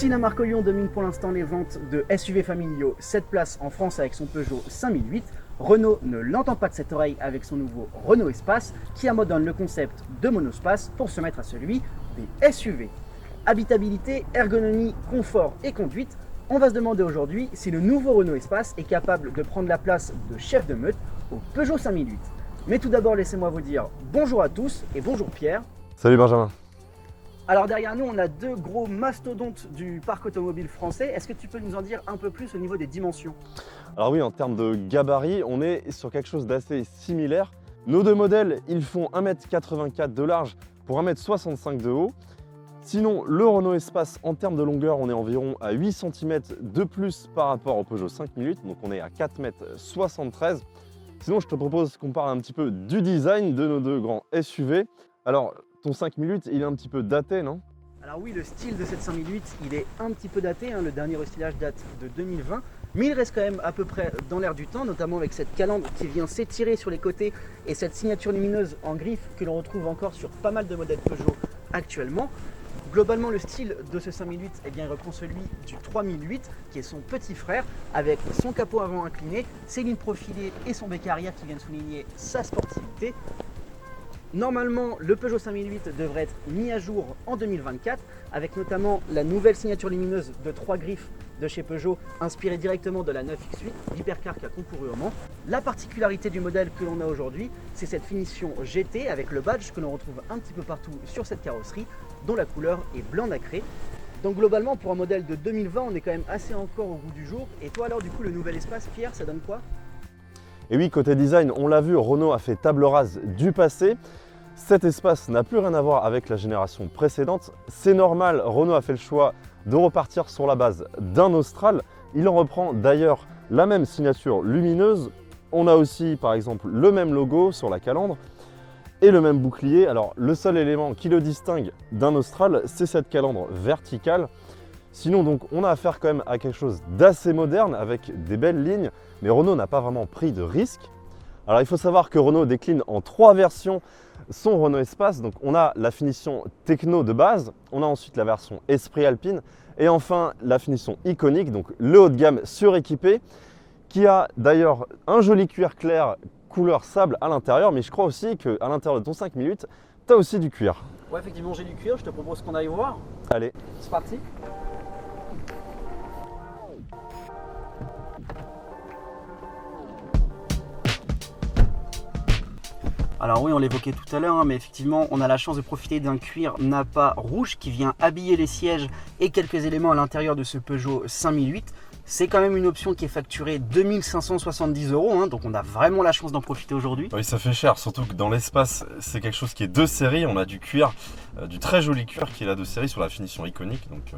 Si la marque Lyon domine pour l'instant les ventes de SUV familiaux 7 places en France avec son Peugeot 5008, Renault ne l'entend pas de cette oreille avec son nouveau Renault Espace qui abandonne le concept de monospace pour se mettre à celui des SUV. Habitabilité, ergonomie, confort et conduite, on va se demander aujourd'hui si le nouveau Renault Espace est capable de prendre la place de chef de meute au Peugeot 5008. Mais tout d'abord, laissez-moi vous dire bonjour à tous et bonjour Pierre. Salut Benjamin. Alors derrière nous, on a deux gros mastodontes du parc automobile français. Est-ce que tu peux nous en dire un peu plus au niveau des dimensions? Alors oui, en termes de gabarit, on est sur quelque chose d'assez similaire. Nos deux modèles, ils font 1,84 m de large pour 1,65 m de haut. Sinon, le Renault Espace, en termes de longueur, on est environ à 8 cm de plus par rapport au Peugeot 5008, donc on est à 4,73 m. Sinon, je te propose qu'on parle un petit peu du design de nos deux grands SUV. Alors, ton 5008, il est un petit peu daté, non? Alors oui, le style de cette 5008, il est un petit peu daté, le dernier restylage date de 2020, mais il reste quand même à peu près dans l'air du temps, notamment avec cette calandre qui vient s'étirer sur les côtés et cette signature lumineuse en griffe que l'on retrouve encore sur pas mal de modèles Peugeot actuellement. Globalement, le style de ce 5008, il reprend celui du 3008, qui est son petit frère, avec son capot avant incliné, ses lignes profilées et son bec arrière qui viennent souligner sa sportivité. Normalement, le Peugeot 5008 devrait être mis à jour en 2024, avec notamment la nouvelle signature lumineuse de 3 griffes de chez Peugeot, inspirée directement de la 9X8, l'hypercar qui a concouru au Mans. La particularité du modèle que l'on a aujourd'hui, c'est cette finition GT avec le badge que l'on retrouve un petit peu partout sur cette carrosserie, dont la couleur est blanc nacré. Donc globalement, pour un modèle de 2020, on est quand même assez encore au goût du jour. Et toi alors, du coup, le nouvel Espace, Pierre, ça donne quoi? Et oui, côté design, on l'a vu, Renault a fait table rase du passé. Cet Espace n'a plus rien à voir avec la génération précédente. C'est normal, Renault a fait le choix de repartir sur la base d'un Austral. Il en reprend d'ailleurs la même signature lumineuse. On a aussi par exemple le même logo sur la calandre et le même bouclier. Alors le seul élément qui le distingue d'un Austral, c'est cette calandre verticale. Sinon donc on a affaire quand même à quelque chose d'assez moderne avec des belles lignes, mais Renault n'a pas vraiment pris de risque. Alors il faut savoir que Renault décline en 3 versions son Renault Espace. Donc on a la finition techno de base, on a ensuite la version Esprit Alpine et enfin la finition iconique, donc le haut de gamme suréquipé qui a d'ailleurs un joli cuir clair couleur sable à l'intérieur, mais je crois aussi qu'à l'intérieur de ton 5008, tu as aussi du cuir. Ouais, effectivement, j'ai du cuir, je te propose qu'on aille voir. Allez, c'est parti. Alors oui, on l'évoquait tout à l'heure, mais effectivement, on a la chance de profiter d'un cuir Nappa rouge qui vient habiller les sièges et quelques éléments à l'intérieur de ce Peugeot 5008. C'est quand même une option qui est facturée 2570 €, donc on a vraiment la chance d'en profiter aujourd'hui. Oui, ça fait cher, surtout que dans l'Espace, c'est quelque chose qui est de série. On a du cuir, du très joli cuir qui est là de série sur la finition iconique. Donc,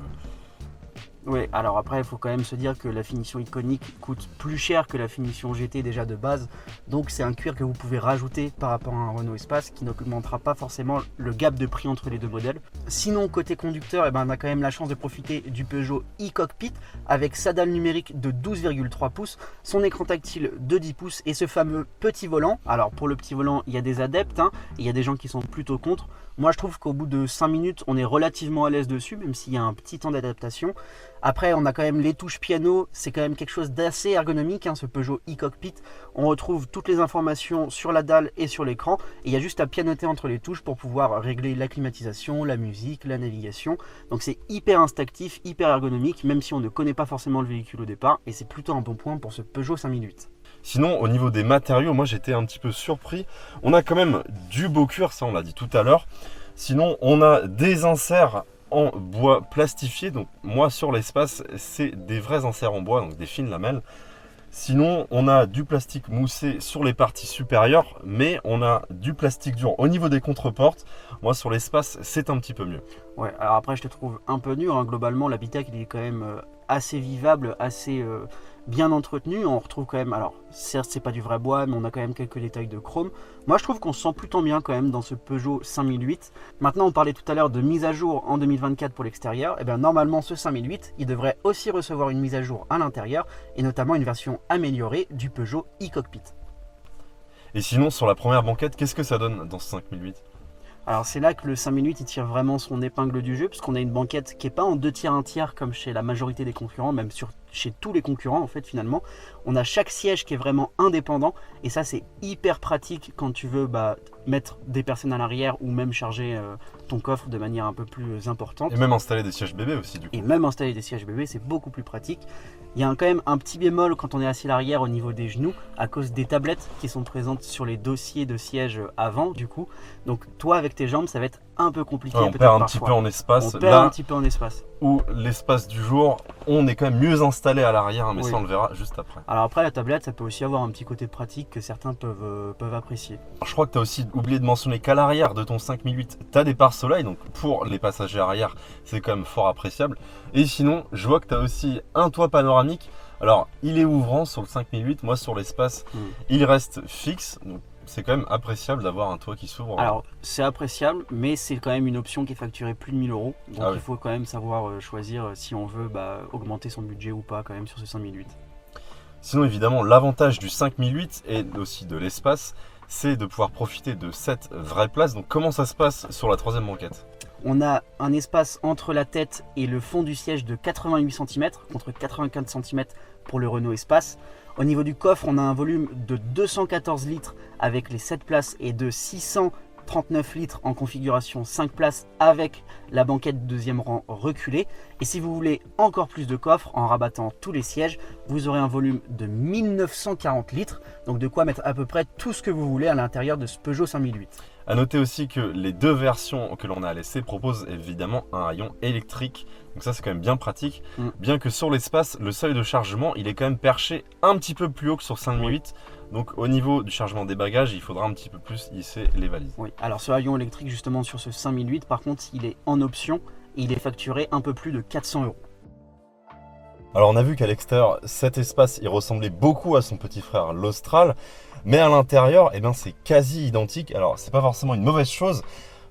Oui, alors après, il faut quand même se dire que la finition iconique coûte plus cher que la finition GT déjà de base. Donc c'est un cuir que vous pouvez rajouter par rapport à un Renault Espace qui n'augmentera pas forcément le gap de prix entre les deux modèles. Sinon, côté conducteur, on a quand même la chance de profiter du Peugeot e-Cockpit avec sa dalle numérique de 12,3 pouces, son écran tactile de 10 pouces et ce fameux petit volant. Alors pour le petit volant, il y a des adeptes, il y a des gens qui sont plutôt contre. Moi, je trouve qu'au bout de 5 minutes, on est relativement à l'aise dessus, même s'il y a un petit temps d'adaptation. Après, on a quand même les touches piano, c'est quand même quelque chose d'assez ergonomique, ce Peugeot e-Cockpit. On retrouve toutes les informations sur la dalle et sur l'écran. Et il y a juste à pianoter entre les touches pour pouvoir régler la climatisation, la musique, la navigation. Donc c'est hyper instinctif, hyper ergonomique, même si on ne connaît pas forcément le véhicule au départ. Et c'est plutôt un bon point pour ce Peugeot 5008. sinon, au niveau des matériaux, moi j'étais un petit peu surpris. On a quand même du beau cuir, ça on l'a dit tout à l'heure. Sinon, on a des inserts en bois plastifié. Donc moi sur l'Espace, c'est des vrais inserts en bois, donc des fines lamelles. Sinon, on a du plastique moussé sur les parties supérieures, mais on a du plastique dur au niveau des contreportes. Moi sur l'Espace, c'est un petit peu mieux. Ouais, alors après je te trouve un peu dur, globalement l'habitacle il est quand même assez vivable, assez bien entretenu. On retrouve quand même, alors certes c'est pas du vrai bois, mais on a quand même quelques détails de chrome. Moi je trouve qu'on se sent plutôt bien quand même dans ce Peugeot 5008. Maintenant on parlait tout à l'heure de mise à jour en 2024 pour l'extérieur. Et bien normalement ce 5008 il devrait aussi recevoir une mise à jour à l'intérieur et notamment une version améliorée du Peugeot e-Cockpit. Et sinon sur la première banquette, qu'est-ce que ça donne dans ce 5008 ? Alors c'est là que le 5008 il tire vraiment son épingle du jeu, puisqu'on a une banquette qui n'est pas en 2 tiers, 1 tiers comme chez la majorité des concurrents, même chez tous les concurrents en fait finalement. On a chaque siège qui est vraiment indépendant, et ça c'est hyper pratique quand tu veux mettre des personnes à l'arrière ou même charger ton coffre de manière un peu plus importante. Et même installer des sièges bébés aussi du coup. Et même installer des sièges bébés, c'est beaucoup plus pratique. Il y a quand même un petit bémol quand on est assis à l'arrière au niveau des genoux, à cause des tablettes qui sont présentes sur les dossiers de siège avant du coup. Donc toi avec tes jambes ça va être un peu compliqué. Ouais, on perd un petit peu en espace. On perd un petit peu en espace. Où l'espace du jour, on est quand même mieux installé à l'arrière, mais Oui. ça on le verra juste après. Alors après la tablette ça peut aussi avoir un petit côté pratique que certains peuvent apprécier. Je crois que tu as aussi oublié de mentionner qu'à l'arrière de ton 5008, tu as des pare-soleil, donc pour les passagers arrière, c'est quand même fort appréciable. Et sinon, je vois que tu as aussi un toit panoramique. Alors, il est ouvrant sur le 5008, moi sur l'espace, il reste fixe. Donc c'est quand même appréciable d'avoir un toit qui s'ouvre. Alors, c'est appréciable, mais c'est quand même une option qui est facturée plus de 1000 €. Donc oui. il faut quand même savoir choisir si on veut augmenter son budget ou pas quand même sur ce 5008. Sinon, évidemment, l'avantage du 5008 et aussi de l'espace, c'est de pouvoir profiter de cette vraie place. Donc comment ça se passe sur la troisième banquette? On a un espace entre la tête et le fond du siège de 88 cm contre 95 cm pour le Renault Espace. Au niveau du coffre, on a un volume de 214 litres avec les 7 places et de 639 litres en configuration 5 places avec la banquette deuxième rang reculée. Et si vous voulez encore plus de coffre en rabattant tous les sièges, vous aurez un volume de 1940 litres. Donc de quoi mettre à peu près tout ce que vous voulez à l'intérieur de ce Peugeot 5008. A noter aussi que les deux versions que l'on a à l'essai proposent évidemment un rayon électrique. Donc ça c'est quand même bien pratique. Bien que sur l'espace, le seuil de chargement il est quand même perché un petit peu plus haut que sur 5008. Donc au niveau du chargement des bagages, il faudra un petit peu plus hisser les valises. Oui, alors ce rayon électrique justement sur ce 5008 par contre il est en option et il est facturé un peu plus de 400 €. Alors on a vu qu'à l'extérieur, cet espace il ressemblait beaucoup à son petit frère l'Austral. Mais à l'intérieur, eh ben, c'est quasi identique. Alors, c'est pas forcément une mauvaise chose,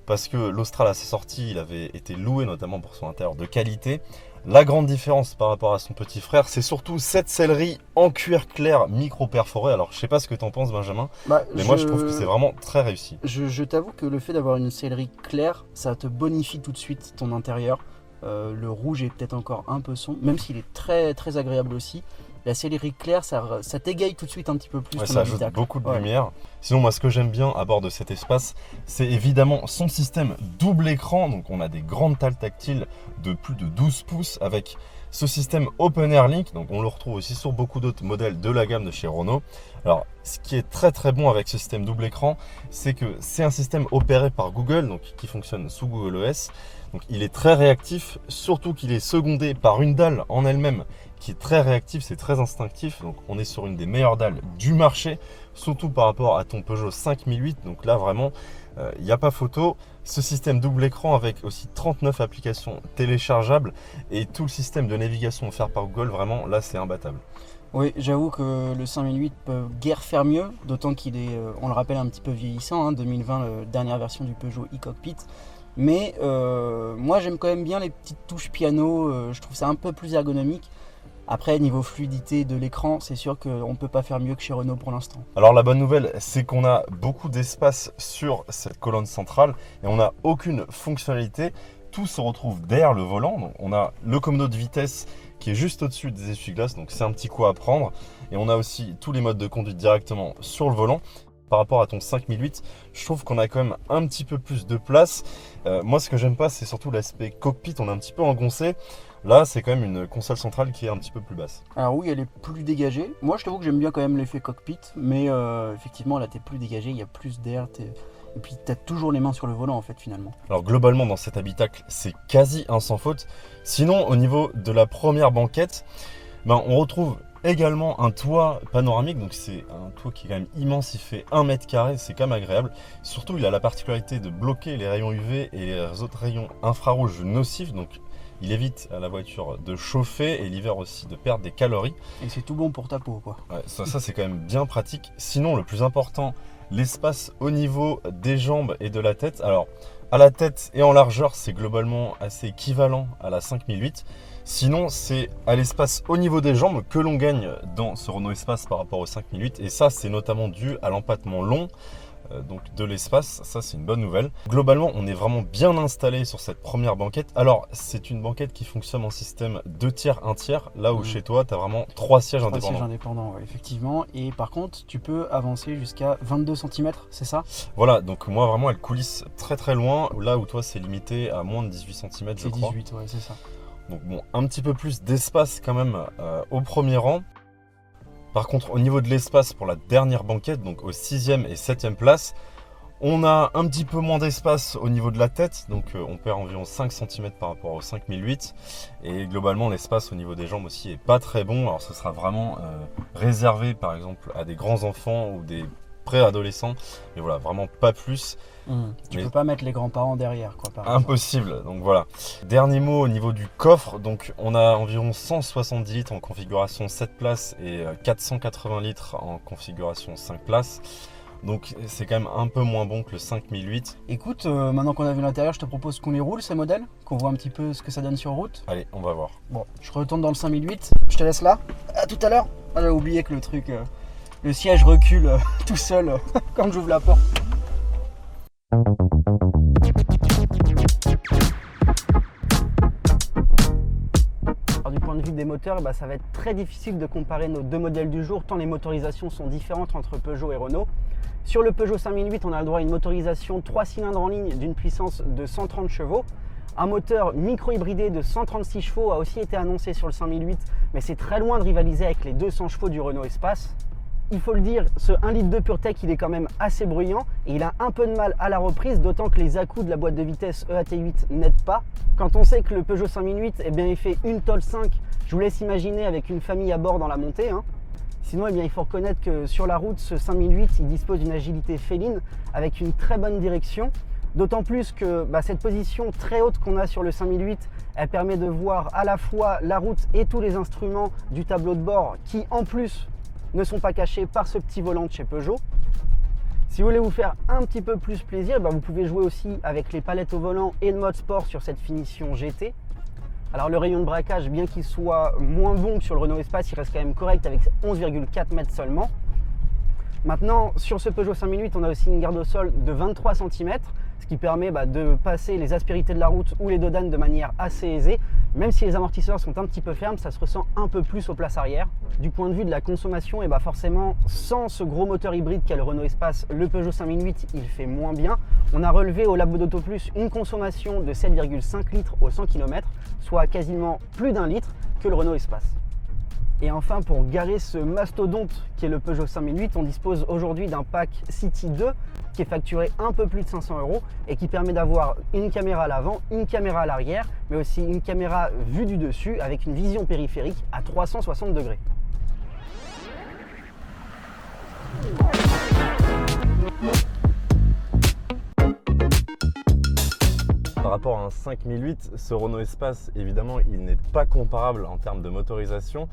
parce que l'Austral à sa sortie, il avait été loué notamment pour son intérieur de qualité. La grande différence par rapport à son petit frère, c'est surtout cette sellerie en cuir clair micro-perforé. Alors, je sais pas ce que tu en penses, Benjamin, mais moi je trouve que c'est vraiment très réussi. Je t'avoue que le fait d'avoir une sellerie claire, ça te bonifie tout de suite ton intérieur. Le rouge est peut-être encore un peu sombre, même s'il est très très agréable aussi. La sellerie claire, ça t'égaye tout de suite un petit peu plus. Ouais, ça ajoute beaucoup de lumière. Sinon, moi, ce que j'aime bien à bord de cet espace, c'est évidemment son système double écran. Donc, on a des grandes tables tactiles de plus de 12 pouces avec ce système Open Air Link. Donc, on le retrouve aussi sur beaucoup d'autres modèles de la gamme de chez Renault. Alors, ce qui est très très bon avec ce système double écran, c'est que c'est un système opéré par Google, donc qui fonctionne sous Google OS. Donc, il est très réactif, surtout qu'il est secondé par une dalle en elle-même qui est très réactif, c'est très instinctif. Donc on est sur une des meilleures dalles du marché, surtout par rapport à ton Peugeot 5008. Donc là vraiment, il n'y a pas photo. Ce système double écran avec aussi 39 applications téléchargeables et tout le système de navigation offert par Google, vraiment là c'est imbattable. Oui, j'avoue que le 5008 peut guère faire mieux, d'autant qu'il est, on le rappelle, un petit peu vieillissant, 2020, dernière version du Peugeot e-Cockpit. Mais moi j'aime quand même bien les petites touches piano, je trouve ça un peu plus ergonomique. Après, niveau fluidité de l'écran, c'est sûr qu'on ne peut pas faire mieux que chez Renault pour l'instant. Alors la bonne nouvelle, c'est qu'on a beaucoup d'espace sur cette colonne centrale et on n'a aucune fonctionnalité. Tout se retrouve derrière le volant. Donc, on a le commando de vitesse qui est juste au-dessus des essuie-glaces, donc c'est un petit coup à prendre. Et on a aussi tous les modes de conduite directement sur le volant. Par rapport à ton 5008, je trouve qu'on a quand même un petit peu plus de place. Moi, ce que j'aime pas, c'est surtout l'aspect cockpit. On est un petit peu engoncé. Là, c'est quand même une console centrale qui est un petit peu plus basse. Alors oui, elle est plus dégagée. Moi, je t'avoue que j'aime bien quand même l'effet cockpit, mais effectivement, là, t'es plus dégagé, il y a plus d'air, et puis t'as toujours les mains sur le volant, en fait, finalement. Alors globalement, dans cet habitacle, c'est quasi un sans faute. Sinon, au niveau de la première banquette, on retrouve également un toit panoramique. Donc c'est un toit qui est quand même immense, il fait 1 mètre carré, c'est quand même agréable. Surtout, il a la particularité de bloquer les rayons UV et les autres rayons infrarouges nocifs. Donc il évite à la voiture de chauffer et l'hiver aussi de perdre des calories. Et c'est tout bon pour ta peau, quoi. Ouais, ça c'est quand même bien pratique. Sinon, le plus important, l'espace au niveau des jambes et de la tête. Alors, à la tête et en largeur, c'est globalement assez équivalent à la 5008. Sinon, c'est à l'espace au niveau des jambes que l'on gagne dans ce Renault Espace par rapport au 5008. Et ça, c'est notamment dû à l'empattement long. donc de l'espace, ça c'est une bonne nouvelle. Globalement, on est vraiment bien installé sur cette première banquette. Alors, c'est une banquette qui fonctionne en système 2 tiers, 1 tiers, là où chez toi, tu as vraiment 3 sièges indépendants. 3 sièges indépendants, ouais, effectivement. Et par contre, tu peux avancer jusqu'à 22 cm, c'est ça? Voilà, donc moi vraiment, elle coulisse très très loin, là où toi, c'est limité à moins de 18 cm, je crois. C'est 18, ouais, c'est ça. Donc bon, un petit peu plus d'espace quand même au premier rang. Par contre, au niveau de l'espace pour la dernière banquette, donc aux 6e et 7e place, on a un petit peu moins d'espace au niveau de la tête, donc on perd environ 5 cm par rapport au 5008. Et globalement, l'espace au niveau des jambes aussi est pas très bon. Alors ce sera vraiment réservé par exemple à des grands enfants ou des préadolescents, mais voilà, vraiment pas plus. Tu peux pas mettre les grands-parents derrière, quoi. Impossible, donc voilà. Dernier mot au niveau du coffre, donc on a environ 170 litres en configuration 7 places et 480 litres en configuration 5 places. Donc c'est quand même un peu moins bon que le 5008. Écoute, maintenant qu'on a vu l'intérieur, je te propose qu'on les roule ces modèles, qu'on voit un petit peu ce que ça donne sur route. Allez, on va voir. Bon, je retourne dans le 5008, je te laisse là. À tout à l'heure. Ah, j'avais oublié que le truc, le siège recule tout seul quand j'ouvre la porte. Alors, du point de vue des moteurs, ça va être très difficile de comparer nos deux modèles du jour, tant les motorisations sont différentes entre Peugeot et Renault. Sur le Peugeot 5008, on a le droit à une motorisation 3 cylindres en ligne d'une puissance de 130 chevaux. Un moteur micro-hybridé de 136 chevaux a aussi été annoncé sur le 5008, mais c'est très loin de rivaliser avec les 200 chevaux du Renault Espace. Il faut le dire, ce 1 litre de PureTech, il est quand même assez bruyant et il a un peu de mal à la reprise, d'autant que les à-coups de la boîte de vitesse EAT8 n'aident pas. Quand on sait que le Peugeot 5008, il fait une TOL 5, je vous laisse imaginer avec une famille à bord dans la montée. Sinon, il faut reconnaître que sur la route, ce 5008, il dispose d'une agilité féline avec une très bonne direction. D'autant plus que cette position très haute qu'on a sur le 5008, elle permet de voir à la fois la route et tous les instruments du tableau de bord qui, en plus, ne sont pas cachés par ce petit volant de chez Peugeot. Si vous voulez vous faire un petit peu plus plaisir, vous pouvez jouer aussi avec les palettes au volant et le mode sport sur cette finition GT. Alors le rayon de braquage, bien qu'il soit moins bon que sur le Renault Espace, il reste quand même correct avec 11,4 mètres seulement. Maintenant, sur ce Peugeot 5008, on a aussi une garde au sol de 23 cm, ce qui permet de passer les aspérités de la route ou les dodanes de manière assez aisée. Même si les amortisseurs sont un petit peu fermes, ça se ressent un peu plus aux places arrière. Du point de vue de la consommation, forcément, sans ce gros moteur hybride qu'a le Renault Espace, le Peugeot 5008, il fait moins bien. On a relevé au Labo d'Auto Plus une consommation de 7,5 litres au 100 km, soit quasiment plus d'1 litre que le Renault Espace. Et enfin, pour garer ce mastodonte qui est le Peugeot 5008, on dispose aujourd'hui d'un pack City 2 qui est facturé un peu plus de 500 € et qui permet d'avoir une caméra à l'avant, une caméra à l'arrière, mais aussi une caméra vue du dessus avec une vision périphérique à 360 degrés. Par rapport à un 5008, ce Renault Espace, évidemment, il n'est pas comparable en termes de motorisation,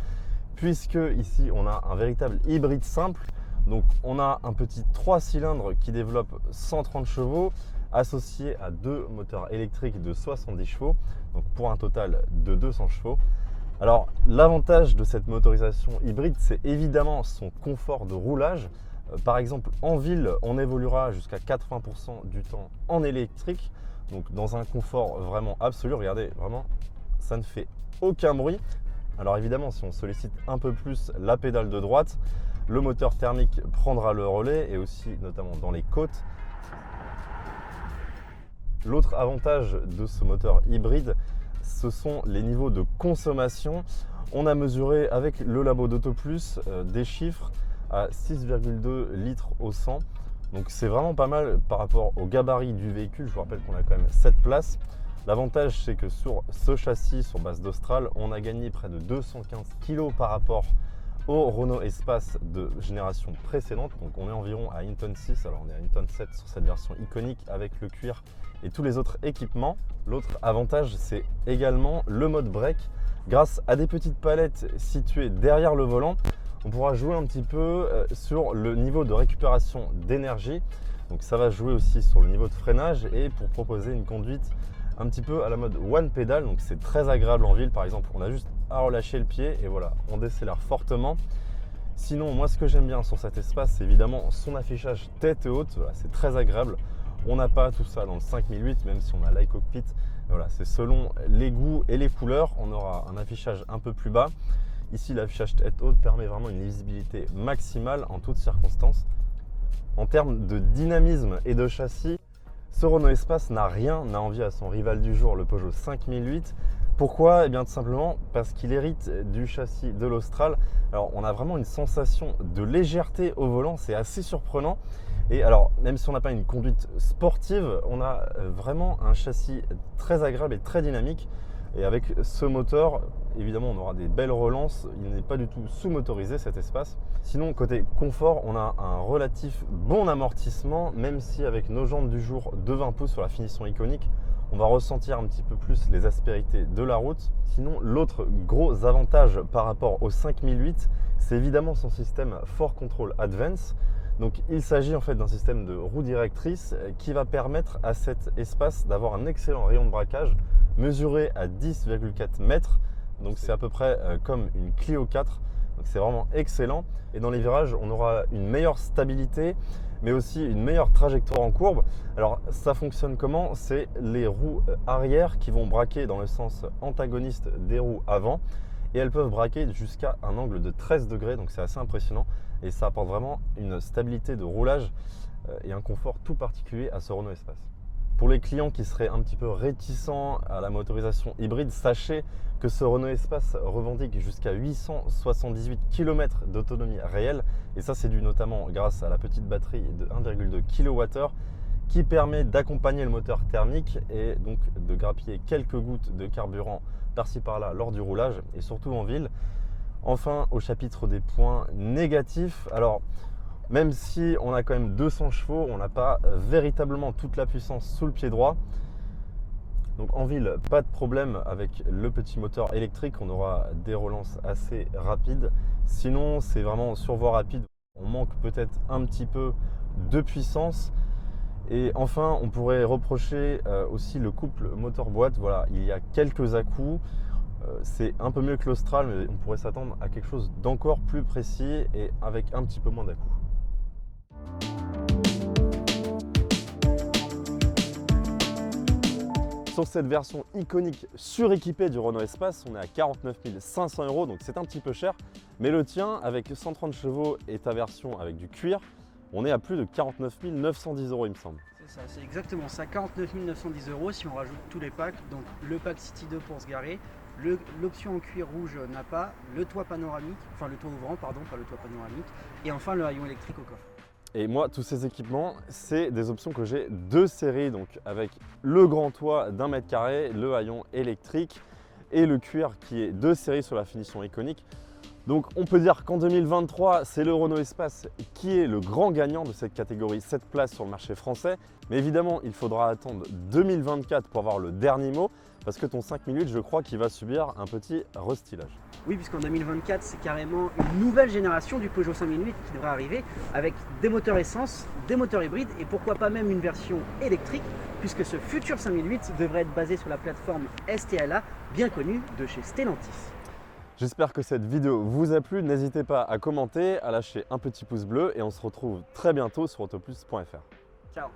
puisque ici, on a un véritable hybride simple. Donc, on a un petit 3 cylindres qui développe 130 chevaux, associé à deux moteurs électriques de 70 chevaux, donc pour un total de 200 chevaux. Alors, l'avantage de cette motorisation hybride, c'est évidemment son confort de roulage. Par exemple, en ville, on évoluera jusqu'à 80% du temps en électrique. Donc dans un confort vraiment absolu, regardez, vraiment, ça ne fait aucun bruit. Alors évidemment, si on sollicite un peu plus la pédale de droite, le moteur thermique prendra le relais et aussi notamment dans les côtes. L'autre avantage de ce moteur hybride, ce sont les niveaux de consommation. On a mesuré avec le Labo d'Auto Plus des chiffres à 6,2 litres au 100. Donc c'est vraiment pas mal par rapport au gabarit du véhicule. Je vous rappelle qu'on a quand même 7 places. L'avantage, c'est que sur ce châssis sur base d'Austral, on a gagné près de 215 kg par rapport au Renault Espace de génération précédente. Donc on est environ à 1 tonne 6, alors on est à 1 tonne 7 sur cette version iconique avec le cuir et tous les autres équipements. L'autre avantage, c'est également le mode break. Grâce à des petites palettes situées derrière le volant, on pourra jouer un petit peu sur le niveau de récupération d'énergie. Donc ça va jouer aussi sur le niveau de freinage et pour proposer une conduite un petit peu à la mode one pedal. Donc c'est très agréable en ville. Par exemple, on a juste à relâcher le pied et voilà, on décélère fortement. Sinon, moi ce que j'aime bien sur cet espace, c'est évidemment son affichage tête haute, voilà, c'est très agréable. On n'a pas tout ça dans le 5008, même si on a l'iCockpit. Voilà, c'est selon les goûts et les couleurs, on aura un affichage un peu plus bas. Ici, l'affichage tête haute permet vraiment une lisibilité maximale en toutes circonstances. En termes de dynamisme et de châssis, ce Renault Espace n'a rien à envier à son rival du jour, le Peugeot 5008. Pourquoi? Eh bien tout simplement parce qu'il hérite du châssis de l'Austral. Alors on a vraiment une sensation de légèreté au volant, c'est assez surprenant. Et alors même si on n'a pas une conduite sportive, on a vraiment un châssis très agréable et très dynamique. Et avec ce moteur, évidemment, on aura des belles relances. Il n'est pas du tout sous-motorisé cet espace. Sinon, côté confort, on a un relatif bon amortissement, même si avec nos jantes du jour de 20 pouces sur la finition iconique, on va ressentir un petit peu plus les aspérités de la route. Sinon, l'autre gros avantage par rapport au 5008, c'est évidemment son système 4Control Advance. Donc il s'agit en fait d'un système de roue directrice qui va permettre à cet espace d'avoir un excellent rayon de braquage mesuré à 10,4 mètres. Donc c'est à peu près comme une Clio 4. Donc c'est vraiment excellent. Et dans les virages, on aura une meilleure stabilité, mais aussi une meilleure trajectoire en courbe. Alors ça fonctionne comment? C'est les roues arrière qui vont braquer dans le sens antagoniste des roues avant. Et elles peuvent braquer jusqu'à un angle de 13 degrés, donc c'est assez impressionnant. Et ça apporte vraiment une stabilité de roulage et un confort tout particulier à ce Renault Espace. Pour les clients qui seraient un petit peu réticents à la motorisation hybride, sachez que ce Renault Espace revendique jusqu'à 878 km d'autonomie réelle. Et ça, c'est dû notamment grâce à la petite batterie de 1,2 kWh qui permet d'accompagner le moteur thermique et donc de grappiller quelques gouttes de carburant par-ci par-là lors du roulage et surtout en ville. Enfin, au chapitre des points négatifs, alors même si on a quand même 200 chevaux, on n'a pas véritablement toute la puissance sous le pied droit. Donc en ville, pas de problème avec le petit moteur électrique, on aura des relances assez rapides. Sinon, c'est vraiment sur voie rapide, on manque peut-être un petit peu de puissance. Et enfin, on pourrait reprocher aussi le couple moteur-boîte. Voilà, il y a quelques à-coups. C'est un peu mieux que l'Austral, mais on pourrait s'attendre à quelque chose d'encore plus précis et avec un petit peu moins d'à-coups. Sur cette version iconique suréquipée du Renault Espace, on est à 49 500 €, donc c'est un petit peu cher. Mais le tien, avec 130 chevaux et ta version avec du cuir, on est à plus de 49 910 €, il me semble. C'est ça, c'est exactement ça, 49 910 € si on rajoute tous les packs. Donc le pack City 2 pour se garer, l'option en cuir rouge Napa, le toit panoramique, enfin le toit ouvrant, pardon, pas le toit panoramique, et enfin le haillon électrique au coffre. Et moi, tous ces équipements, c'est des options que j'ai de série, donc avec le grand toit d'1 mètre carré, le haillon électrique et le cuir qui est de série sur la finition iconique. Donc on peut dire qu'en 2023, c'est le Renault Espace qui est le grand gagnant de cette catégorie 7 places sur le marché français. Mais évidemment, il faudra attendre 2024 pour avoir le dernier mot, parce que ton 5008, je crois qu'il va subir un petit restylage. Oui, puisqu'en 2024, c'est carrément une nouvelle génération du Peugeot 5008 qui devrait arriver avec des moteurs essence, des moteurs hybrides et pourquoi pas même une version électrique, puisque ce futur 5008 devrait être basé sur la plateforme STLA, bien connue de chez Stellantis. J'espère que cette vidéo vous a plu. N'hésitez pas à commenter, à lâcher un petit pouce bleu et on se retrouve très bientôt sur autoplus.fr. Ciao.